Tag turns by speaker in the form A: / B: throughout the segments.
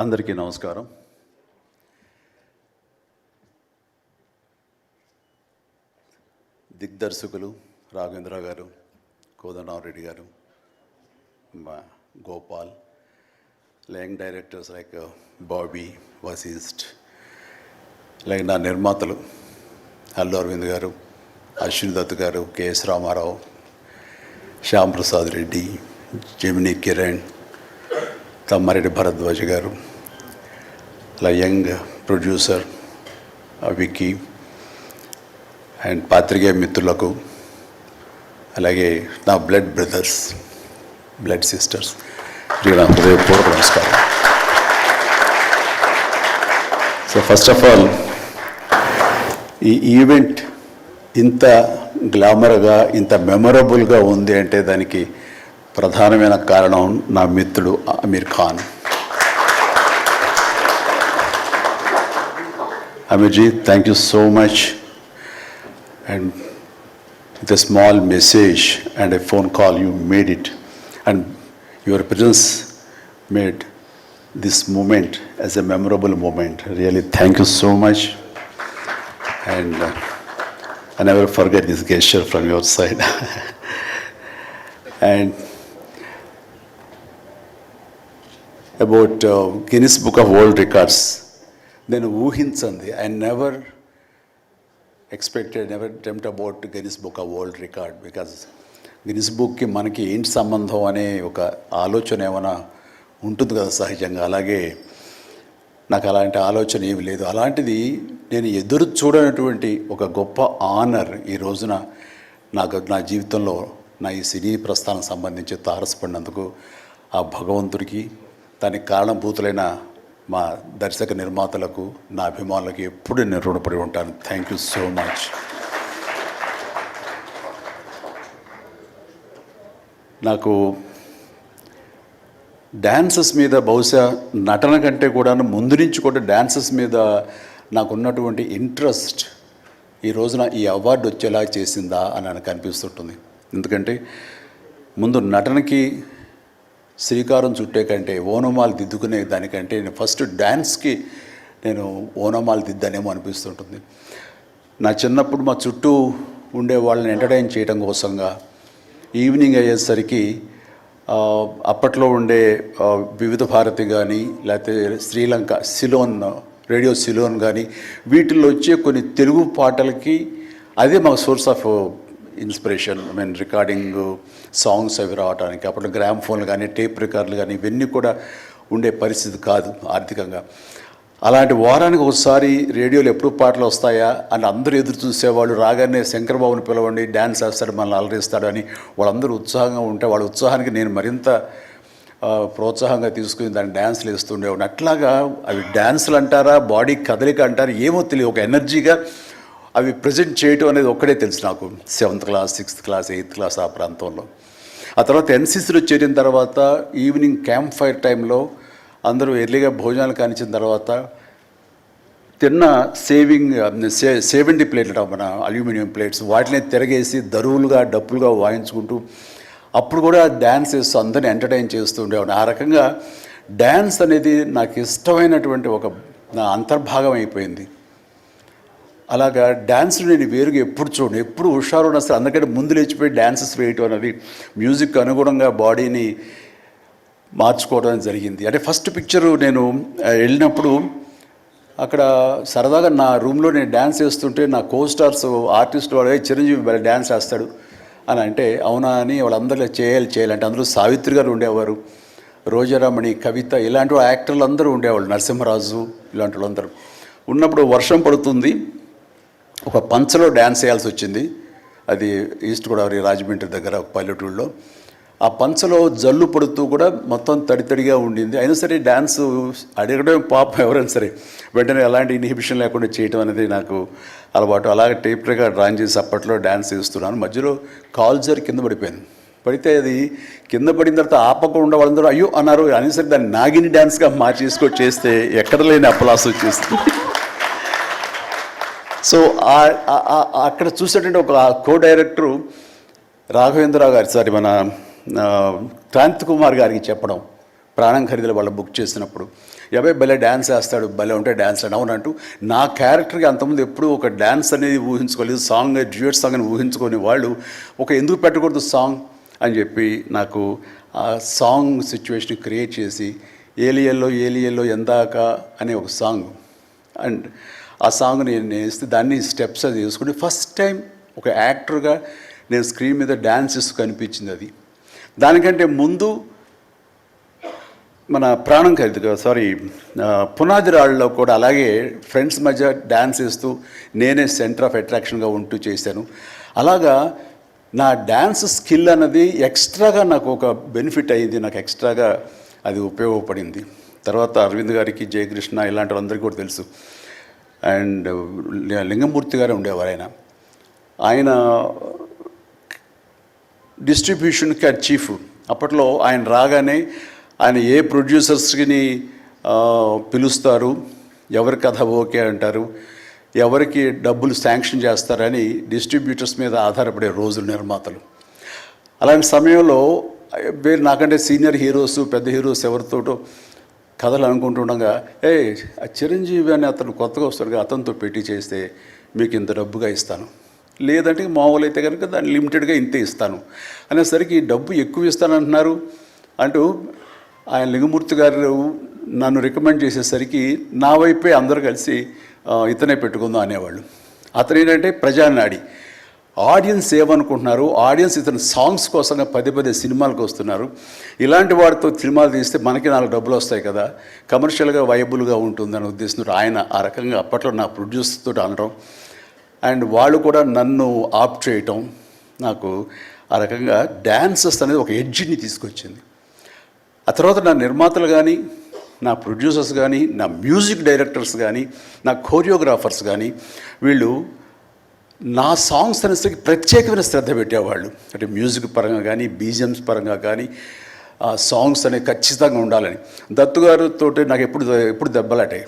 A: అందరికీ నమస్కారం. దిగ్దర్శకులు రాఘవేంద్ర గారు, కోదండరామరెడ్డి గారు, Gopal, young directors like Bobby, Vasishta, like నా నిర్మాతలు అల్లు అరవింద్ గారు, అశ్విని దత్ గారు, కెఎస్ రామారావు, శ్యామ్ ప్రసాద్ రెడ్డి, జెమినీ కిరణ్, తమ్మారెడ్డి భరద్వాజ్ గారు, అలా యంగ్ ప్రొడ్యూసర్ విక్కీ అండ్ పాత్రికేయ మిత్రులకు, అలాగే నా బ్లడ్ బ్రదర్స్, బ్లడ్ సిస్టర్స్, నా హృదయపూర్వక నమస్కారం. సో ఫస్ట్ ఆఫ్ ఆల్ ఈ ఈవెంట్ ఇంత గ్లామర్గా, ఇంత మెమొరబుల్గా ఉంది అంటే దానికి ప్రధానమైన కారణం నా మిత్రుడు Aamir Khan. Aamirji, thank you so much. And with a small message and a phone call, you made it, and your presence made this moment as a memorable moment. Really, thank you so much, and I never forget this gesture from your side. And about Guinness Book of World Records, then ఊహించండి, I never expected, never dreamt about Guinness Book of World Record, because Guinness బుక్కి మనకి ఏంటి సంబంధం అనే ఒక ఆలోచన ఏమైనా ఉంటుంది కదా సహజంగా. అలాగే నాకు అలాంటి ఆలోచన ఏమి లేదు. అలాంటిది నేను ఎదురు చూడనటువంటి ఒక గొప్ప ఆనర్ ఈ రోజున నా జీవితంలో నా ఈ సినీ ప్రస్థానం సంబంధించి తారసపడినందుకు ఆ భగవంతుడికి, దానికి కారణభూతులైన మా దర్శక నిర్మాతలకు, నా అభిమానులకు ఎప్పుడు నేను రుణపడి ఉంటాను. Thank you so much. నాకు డ్యాన్సెస్ మీద, బహుశా నటన కంటే కూడా ముందు నుంచి కూడా డ్యాన్సెస్ మీద నాకున్నటువంటి ఇంట్రెస్ట్ ఈ రోజున ఈ అవార్డు వచ్చేలా చేసిందా అని నాకు అనిపిస్తుంటుంది. ఎందుకంటే ముందు నటనకి శ్రీకారం చుట్టే కంటే, ఓనమాలు దిద్దుకునే దానికంటే నేను ఫస్ట్ డ్యాన్స్కి నేను ఓనమాలు దిద్దానేమో అనిపిస్తుంటుంది. నా చిన్నప్పుడు మా చుట్టూ ఉండే వాళ్ళని ఎంటర్టైన్ చేయడం కోసంగా ఈవినింగ్ అయ్యేసరికి అప్పట్లో ఉండే వివిధ భారతి కానీ, లేకపోతే శ్రీలంక సిలోన్, రేడియో సిలోన్ కానీ, వీటిల్లో వచ్చే కొన్ని తెలుగు పాటలకి అదే మాకు source of inspiration. I mean recording songs అవి రావడానికి. అప్పుడు గ్రామ్ ఫోన్లు కానీ, టేప్ రికార్డులు కానీ ఇవన్నీ కూడా ఉండే పరిస్థితి కాదు ఆర్థికంగా. అలాంటి వారానికి ఒకసారి రేడియోలో ఎప్పుడు పాటలు వస్తాయా అని అందరూ ఎదురు చూసేవాళ్ళు. రాగానే శంకర్బాబుని పిలవండి, డ్యాన్స్ వేస్తాడు, మనల్ని అలరిస్తాడు అని వాళ్ళందరూ ఉత్సాహంగా ఉంటే, వాళ్ళ ఉత్సాహానికి నేను మరింత ప్రోత్సాహంగా తీసుకుని దాన్ని డ్యాన్స్లు వేస్తుండేవాడిని. అట్లాగా అవి డ్యాన్సులు అంటారా, బాడీ కదలిక అంటారా ఏమో తెలియదు, ఒక ఎనర్జీగా అవి ప్రజెంట్ చేయటం అనేది ఒక్కడే తెలుసు నాకు. 7th class, 6th class, 8th class ఆ ప్రాంతంలో. ఆ తర్వాత ఎన్సీసీలో చేరిన తర్వాత ఈవినింగ్ క్యాంప్ ఫైర్ టైంలో అందరూ ఎర్లీగా భోజనాలు కానిచ్చిన తర్వాత తిన్న 70 ప్లేట్లు మన అల్యూమినియం ప్లేట్స్, వాటిని తిరగేసి దరువులుగా డప్పులుగా వాయించుకుంటూ అప్పుడు కూడా డ్యాన్స్ వేస్తూ అందరిని ఎంటర్టైన్ చేస్తూ ఉండేవాడిని. ఆ రకంగా డ్యాన్స్ అనేది నాకు ఇష్టమైనటువంటి ఒక నా అంతర్భాగం అయిపోయింది. అలాగా డ్యాన్స్ నేను వేరుగా ఎప్పుడు చూడను, ఎప్పుడు హుషారు అసలు అందుకంటే ముందు లేచిపోయి డ్యాన్సెస్ వేయటం అనేది, మ్యూజిక్ అనుగుణంగా బాడీని మార్చుకోవడం జరిగింది. అంటే ఫస్ట్ పిక్చరు నేను వెళ్ళినప్పుడు అక్కడ సరదాగా నా రూమ్లో నేను డ్యాన్స్ వేస్తుంటే నా కోస్టార్స్ ఆర్టిస్ట్ వాడు చిరంజీవి డ్యాన్స్ వేస్తాడు అని అంటే అవునా అని వాళ్ళందరూ చేయాలంటే అందులో సావిత్రి గారు ఉండేవారు, రోజారామణి, కవిత, ఇలాంటి యాక్టర్లు అందరూ ఉండేవాళ్ళు, నరసింహరాజు ఇలాంటి వాళ్ళందరూ ఉన్నప్పుడు వర్షం పడుతుంది. ఒక పంచలో డ్యాన్స్ వేయాల్సి వచ్చింది. అది ఈస్ట్ గోదావరి రాజమండ్రి దగ్గర ఒక పల్లెటూళ్ళలో. ఆ పంచలో జల్లు పడుతూ కూడా మొత్తం తడితడిగా ఉండింది. అయినా సరే డ్యాన్స్ అడగడం పాపం ఎవరైనా సరే వెంటనే ఎలాంటి ఇన్హిబిషన్ లేకుండా చేయడం అనేది నాకు అలవాటు. అలాగే టేప్ రికార్డ్ డ్రాయింగ్ చేసి అప్పట్లో డ్యాన్స్ చేస్తున్నాను. మధ్యలో కాల్ జారి కింద పడిపోయాను. పడితే అది కింద పడిన తర్వాత ఆపకుండా వాళ్ళందరూ అయ్యో అన్నారు. అయినా సరే దాన్ని నాగిని డ్యాన్స్గా మార్చేసుకొని చేస్తే ఎక్కడ లేని అప్పలాస్ వచ్చేస్తుంది. సో అక్కడ చూసేటంటే ఒక కో డైరెక్టరు రాఘవేంద్రరావు గారి, సారీ మన క్రాంతి కుమార్ గారికి చెప్పడం, ప్రాణం ఖరీదులు వాళ్ళు బుక్ చేసినప్పుడు ఎవై భలే డ్యాన్స్ వేస్తాడు, భలే ఉంటే డ్యాన్స్ అని అవునంటూ నా క్యారెక్టర్కి అంతకుముందు ఎప్పుడూ ఒక డ్యాన్స్ అనేది ఊహించుకోలేదు, సాంగ్ డ్యూయట్ సాంగ్ అని ఊహించుకొని వాళ్ళు ఒక ఎందుకు పెట్టకూడదు సాంగ్ అని చెప్పి నాకు ఆ సాంగ్ సిచ్యువేషన్ క్రియేట్ చేసి ఏలియల్లో ఎందాక అనే ఒక సాంగ్ అండ్ ఆ సాంగ్ నేను వేస్తే దాన్ని స్టెప్స్ అది వేసుకుంటే ఫస్ట్ టైం ఒక యాక్టర్గా నేను స్క్రీన్ మీద డ్యాన్స్ ఇస్తూ కనిపించింది. అది దానికంటే ముందు మన ప్రాణం ఖరీదు పునాది రాళ్ళలో కూడా అలాగే ఫ్రెండ్స్ మధ్య డ్యాన్స్ వేస్తూ నేనే సెంటర్ ఆఫ్ అట్రాక్షన్గా ఉంటూ చేశాను. అలాగా నా డ్యాన్స్ స్కిల్ అన్నది ఎక్స్ట్రాగా నాకు ఒక బెనిఫిట్ అయ్యింది, నాకు ఎక్స్ట్రాగా అది ఉపయోగపడింది. తర్వాత అరవింద్ గారికి, జయకృష్ణ ఇలాంటి వాళ్ళందరికీ కూడా తెలుసు. అండ్ లింగమూర్తి గారు ఉండేవారు, ఆయన డిస్ట్రిబ్యూషన్కి చీఫ్. అప్పట్లో ఆయన రాగానే ఆయన ఏ ప్రొడ్యూసర్స్ని పిలుస్తారు, ఎవరి కథ ఓకే అంటారు, ఎవరికి డబ్బులు శాంక్షన్ చేస్తారని డిస్ట్రిబ్యూటర్స్ మీద ఆధారపడే రోజులు నిర్మాతలు. అలాంటి సమయంలో నాకంటే సీనియర్ హీరోస్, పెద్ద హీరోస్ ఎవరితోటో కథలు అనుకుంటుండగా చిరంజీవి అని అతను కొత్తగా వస్తాడుగా, అతనితో పెట్టి చేస్తే మీకు ఇంత డబ్బుగా ఇస్తాను, లేదంటే మామూలు అయితే కనుక దాన్ని లిమిటెడ్గా ఇంతే ఇస్తాను అనేసరికి డబ్బు ఎక్కువ ఇస్తానంటున్నారు అంటూ ఆయన లింగమూర్తి గారు నన్ను రికమెండ్ చేసేసరికి నా వైపే అందరూ కలిసి ఇతనే పెట్టుకుందాం అనేవాళ్ళు. అతను ఏంటంటే ప్రజానాడి, ఆడియన్స్ ఏమనుకుంటున్నారు, ఆడియన్స్ ఇతను సాంగ్స్ కోసంగా పదే సినిమాలకు వస్తున్నారు, ఇలాంటి వాడితో సినిమాలు తీస్తే మనకి 4 డబ్బులు వస్తాయి కదా, కమర్షియల్గా వైబుల్గా ఉంటుందని ఉద్దేశంతో ఆయన ఆ రకంగా అప్పట్లో నా ప్రొడ్యూసర్తో అనడం అండ్ వాళ్ళు కూడా నన్ను ఆప్ చేయటం నాకు ఆ రకంగా డ్యాన్సెస్ అనేది ఒక ఎడ్జిని తీసుకొచ్చింది. ఆ తర్వాత నా నిర్మాతలు కానీ, నా ప్రొడ్యూసర్స్ కానీ, నా మ్యూజిక్ డైరెక్టర్స్ కానీ, నా కోరియోగ్రాఫర్స్ కానీ వీళ్ళు నా సాంగ్స్ అనేసరికి ప్రత్యేకమైన శ్రద్ధ పెట్టేవాళ్ళు. అంటే మ్యూజిక్ పరంగా కానీ, బీజిఎమ్స్ పరంగా కానీ ఆ సాంగ్స్ అనేవి ఖచ్చితంగా ఉండాలని. దత్తు గారితో నాకు ఎప్పుడు దెబ్బలాటాయి.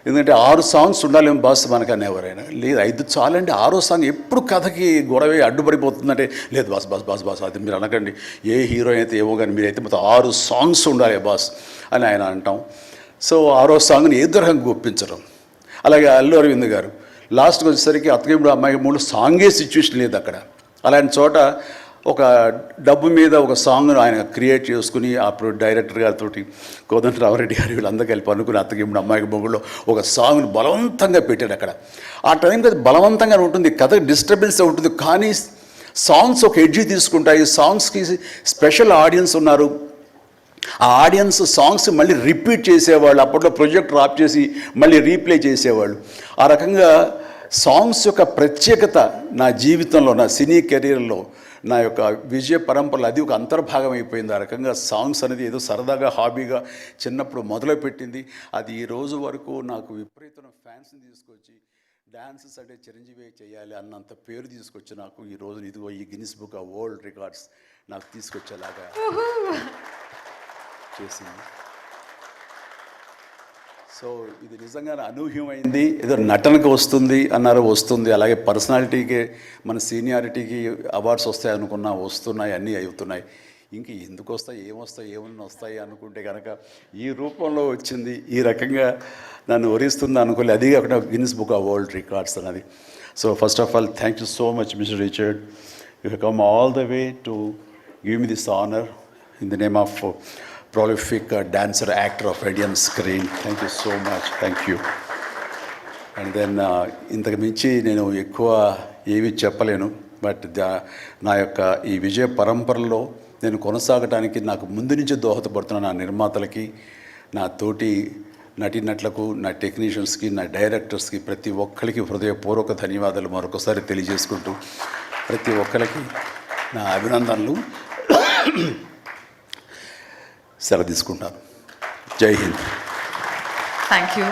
A: ఎందుకంటే 6 సాంగ్స్ ఉండాలేమో బాస్ మనకు అనేవారైనా, లేదు 5 చాలండి, 6వ సాంగ్ ఎప్పుడు కథకి గొడవ అడ్డుపడిపోతుందంటే, లేదు బాస్ అది మీరు అనకండి, ఏ హీరోయిన్ అయితే ఏమో కానీ మీరైతే మొత్తం 6 సాంగ్స్ ఉండాలి బాస్ అని ఆయన అంటాం. సో 6వ సాంగ్ని ఏ రకంగా ఒప్పించడం. అలాగే అల్లు అరవింద్ గారు లాస్ట్కి వచ్చేసరికి అత్తగేముడు అమ్మాయి 3 సాంగే సిచ్యువేషన్ లేదు అక్కడ. అలాంటి చోట ఒక డబ్బు మీద ఒక సాంగ్ను ఆయన క్రియేట్ చేసుకుని అప్పుడు డైరెక్టర్ గారితో కోదండరామరెడ్డి గారు వీళ్ళందరూ కలిపి అనుకుని అత్తగేముడు అమ్మాయికి మొగుళ్ళు ఒక సాంగ్ను బలవంతంగా పెట్టాడు అక్కడ. ఆ టైంకి అది బలవంతంగా ఉంటుంది, కథ డిస్టర్బెన్స్ ఉంటుంది, కానీ సాంగ్స్ ఒక ఎడ్జి తీసుకుంటాయి. సాంగ్స్కి స్పెషల్ ఆడియన్స్ ఉన్నారు. ఆ ఆడియన్స్ సాంగ్స్ మళ్ళీ రిపీట్ చేసేవాళ్ళు. అప్పట్లో ప్రొజెక్టర్ ఆఫ్ చేసి మళ్ళీ రీప్లే చేసేవాళ్ళు. ఆ రకంగా సాంగ్స్ యొక్క ప్రత్యేకత నా జీవితంలో, నా సినీ కెరీర్లో, నా యొక్క విజయ పరంపరలో అది ఒక అంతర్భాగం అయిపోయింది. ఆ రకంగా సాంగ్స్ అనేది ఏదో సరదాగా హాబీగా చిన్నప్పుడు మొదలుపెట్టింది. అది ఈ రోజు వరకు నాకు విపరీతమైన ఫ్యాన్స్ని తీసుకొచ్చి డ్యాన్సెస్ అంటే చిరంజీవి చేయాలి అన్నంత పేరు తీసుకొచ్చి నాకు ఈ రోజు ఇదిగో ఈ Guinness book of world records నాకు తీసుకొచ్చేలాగా చేసింది. సో ఇది నిజంగానే అనూహ్యమైంది. ఏదో నటనకు వస్తుంది అన్నారు, వస్తుంది. అలాగే పర్సనాలిటీకి, మన సీనియారిటీకి అవార్డ్స్ వస్తాయి అనుకున్నా వస్తున్నాయి, అన్నీ అవుతున్నాయి. ఇంక ఎందుకు వస్తాయి, ఏమన్నా వస్తాయి అనుకుంటే కనుక ఈ రూపంలో వచ్చింది. ఈ రకంగా నన్ను వరిస్తుంది అనుకోలే. అది కాకుండా Guinness book of world records అన్నది. So first of all thank you so much mister Richard. You have come all the way to give me this honour in the name of prolific dancer, actor of Indian screen. Thank you so much. Thank you. And then ఇంతకు మించి నేను ఎక్కువ ఏమీ చెప్పలేను. But నా యొక్క ఈ విజయ పరంపరలో నేను కొనసాగడానికి నాకు ముందు నుంచి దోహదపడుతున్న నా నిర్మాతలకి, నా తోటి నటీనటులకు, నా టెక్నీషియన్స్కి, నా డైరెక్టర్స్కి, ప్రతి ఒక్కరికి హృదయపూర్వక ధన్యవాదాలు మరొకసారి తెలియజేసుకుంటూ ప్రతి ఒక్కరికి నా అభినందనలు సెలవు తీసుకుంటాను. జై హింద్.
B: Thank you.